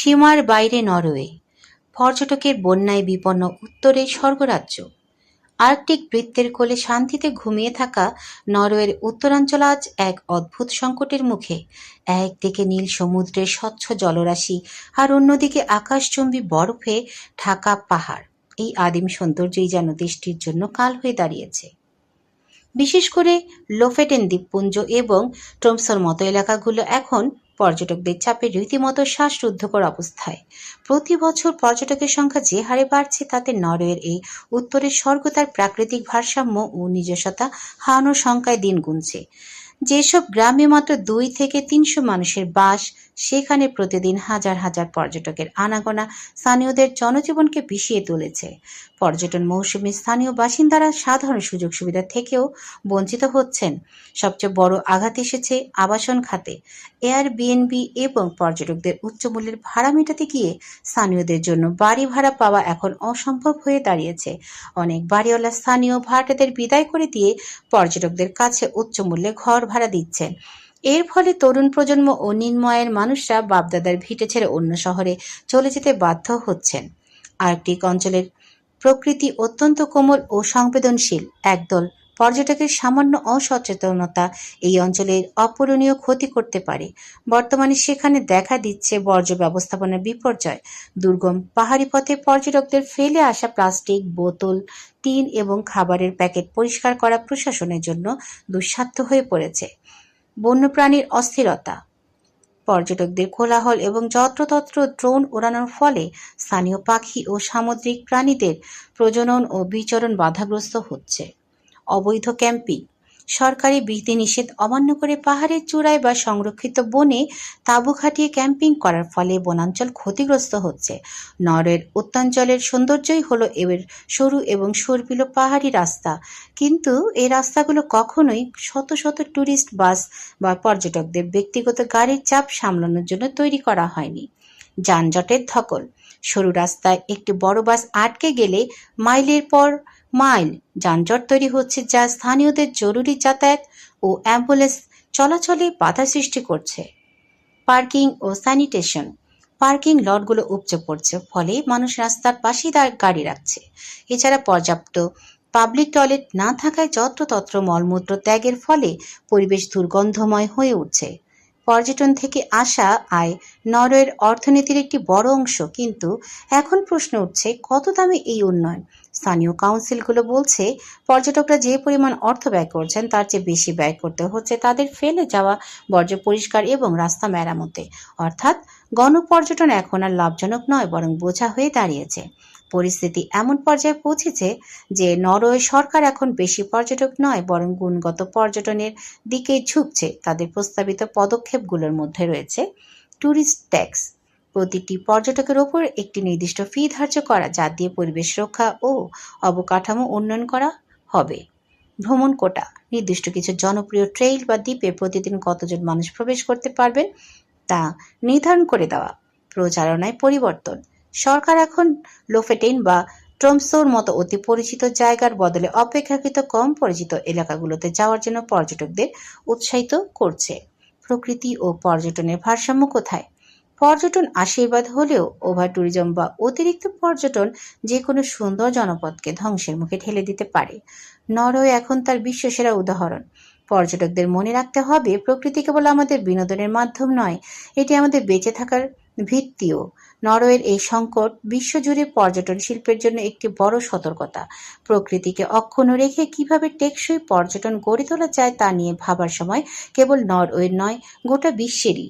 সীমার বাইরে নরওয়ে, পর্যটকের বন্যায় বিপন্ন উত্তরের স্বর্গরাজ্য। আর্কটিক বৃত্তের কোলে শান্তিতে ঘুমিয়ে থাকা নরওয়ের উত্তরাঞ্চল আজ এক অদ্ভুত সংকটের মুখে। একদিকে নীল সমুদ্রের স্বচ্ছ জলরাশি, আর অন্যদিকে আকাশচুম্বী বরফে ঢাকা পাহাড়। এই আদিম সৌন্দর্যই যেন দেশটির জন্য কাল হয়ে দাঁড়িয়েছে। বিশেষ করে লোফেটেন দ্বীপপুঞ্জ এবং ট্রোমসোর মতো এলাকাগুলো এখন পর্যটকদের চাপে রীতিমতো শ্বাসরুদ্ধকর অবস্থায়। প্রতি বছর পর্যটকের সংখ্যা যে হারে বাড়ছে, তাতে নরওয়ের এই উত্তরের স্বর্গ তার প্রাকৃতিক ভারসাম্য ও নিজস্বতা হারানোর শঙ্কায় দিন গুনছে। যেসব গ্রামে মাত্র 2 থেকে 300 মানুষের বাস, সেখানে প্রতিদিন হাজার হাজার পর্যটকের আনাগোনা স্থানীয়দের জনজীবনকে বিষিয়ে তুলেছে। পর্যটন মৌসুমে স্থানীয় বাসিন্দারা সাধারণ সুযোগ সুবিধা থেকেও বঞ্চিত হচ্ছেন। সবচেয়ে বড় আঘাত এসেছে আবাসন খাতে। এয়ারবিএনবি এবং পর্যটকদের উচ্চমূল্যের ভাড়া মেটাতে গিয়ে স্থানীয়দের জন্য বাড়ি ভাড়া পাওয়া এখন অসম্ভব হয়ে দাঁড়িয়েছে। অনেক বাড়িওয়ালা স্থানীয় ভাড়াটেদের বিদায় করে দিয়ে পর্যটকদের কাছে উচ্চমূল্যে ঘর ভাড়া দিচ্ছেন। এর ফলে তরুণ প্রজন্ম ও নিম্ন আয়ের মানুষরা বাপদাদার ভিটে ছেড়ে অন্য শহরে চলে যেতে বাধ্য হচ্ছেন। আর্কটিক অঞ্চলের প্রকৃতি অত্যন্ত কোমল ও সংবেদনশীল। একদল পর্যটকের সামান্য অসচেতনতা এই অঞ্চলের অপূরণীয় ক্ষতি করতে পারে। বর্তমানে সেখানে দেখা দিচ্ছে বর্জ্য ব্যবস্থাপনার বিপর্যয়। দুর্গম পাহাড়ি পথে পর্যটকদের ফেলে আসা প্লাস্টিক, বোতল, টিন এবং খাবারের প্যাকেট পরিষ্কার করা প্রশাসনের জন্য দুঃসাধ্য হয়ে পড়েছে। বন্যপ্রাণীর অস্থিরতা, পর্যটকদের কোলাহল এবং যত্রতত্র ড্রোন ওড়ানোর ফলে স্থানীয় পাখি ও সামুদ্রিক প্রাণীদের প্রজনন ও বিচরণ বাধাগ্রস্ত হচ্ছে। অবৈধ ক্যাম্পিং, সরকারি বিধিনিষেধ অমান্য করে পাহাড়ের চূড়ায় বা সংরক্ষিত বনে তাঁবু খাটিয়ে ক্যাম্পিং করার ফলে বনাঞ্চল ক্ষতিগ্রস্ত হচ্ছে। নরওয়ের উত্তরাঞ্চলের সৌন্দর্যই হলো এর সরু এবং সর্পিল পাহাড়ি রাস্তা, কিন্তু এই রাস্তাগুলো কখনোই শত শত ট্যুরিস্ট বাস বা পর্যটকদের ব্যক্তিগত গাড়ির চাপ সামলানোর জন্য তৈরি করা হয়নি। যানজটের ধকল, সরু রাস্তায় একটি বড় বাস আটকে গেলে মাইলের পর মাইল যানজট তৈরি হচ্ছে, যা স্থানীয়দের জরুরি যাতায়াত ও অ্যাম্বুলেন্স চলাচলে বাধা সৃষ্টি করছে। পার্কিং ও স্যানিটেশন, পার্কিং লটগুলো উপচে পড়ছে, ফলে মানুষ রাস্তার পাশেই গাড়ি রাখছে। এছাড়া পর্যাপ্ত পাবলিক টয়লেট না থাকায় যত্রতত্র মলমূত্র ত্যাগের ফলে পরিবেশ দুর্গন্ধময় হয়ে উঠছে। পর্যটন থেকে আসা আয় নরওয়ের অর্থনীতির একটি বড় অংশ, কিন্তু এখন প্রশ্ন উঠছে কত দামে এই উন্নয়ন। স্থানীয় কাউন্সিলগুলো বলছে পর্যটকরা যে পরিমাণ অর্থ ব্যয় করছেন তার চেয়ে বেশি ব্যয় করতে হচ্ছে তাদের ফেলে যাওয়া বর্জ্য পরিষ্কার এবং রাস্তা মেরামতে। অর্থাৎ গণপর্যটন এখন আর লাভজনক নয়, বরং বোঝা হয়ে দাঁড়িয়েছে। পরিস্থিতি এমন পর্যায়ে পৌঁছেছে যে নরওয়ে সরকার এখন বেশি পর্যটক নয়, বরং গুণগত পর্যটনের দিকেই ঝুঁকছে। তাদের প্রস্তাবিত পদক্ষেপগুলোর মধ্যে রয়েছে ট্যুরিস্ট ট্যাক্স, প্রতিটি পর্যটকের ওপর একটি নির্দিষ্ট ফি ধার্য করা, যা দিয়ে পরিবেশ রক্ষা ও অবকাঠামো উন্নয়ন করা হবে। ভ্রমণ কোটা, নির্দিষ্ট কিছু জনপ্রিয় ট্রেইল বা দ্বীপে প্রতিদিন কতজন মানুষ প্রবেশ করতে পারবেন তা নির্ধারণ করে দেওয়া। প্রচারণায় পরিবর্তন, সরকার এখন লোফেটেন বা ট্রোমসোর মতো অতি পরিচিত জায়গার বদলে অপেক্ষাকৃত কম পরিচিত এলাকাগুলোতে যাওয়ার জন্য পর্যটকদের উৎসাহিত করছে। প্রকৃতি ও পর্যটনের ভারসাম্য কোথায়? পর্যটন আশীর্বাদ হলেও ওভার ট্যুরিজম বা অতিরিক্ত পর্যটন যে কোনো সুন্দর জনপদকে ধ্বংসের মুখে ঠেলে দিতে পারে। নরওয়ে এখন তার বিশ্বসেরা উদাহরণ। পর্যটকদের মনে রাখতে হবে, প্রকৃতি কেবল আমাদের বিনোদনের মাধ্যম নয়, এটি আমাদের বেঁচে থাকার ভিত্তিও। নরওয়ের এই সংকট বিশ্বজুড়ে পর্যটন শিল্পের জন্য একটি বড় সতর্কতা। প্রকৃতিকে অক্ষুণ্ণ রেখে কিভাবে টেকসই পর্যটন গড়ে তোলা যায় তা নিয়ে ভাবার সময় কেবল নরওয়ের নয়, গোটা বিশ্বেরই।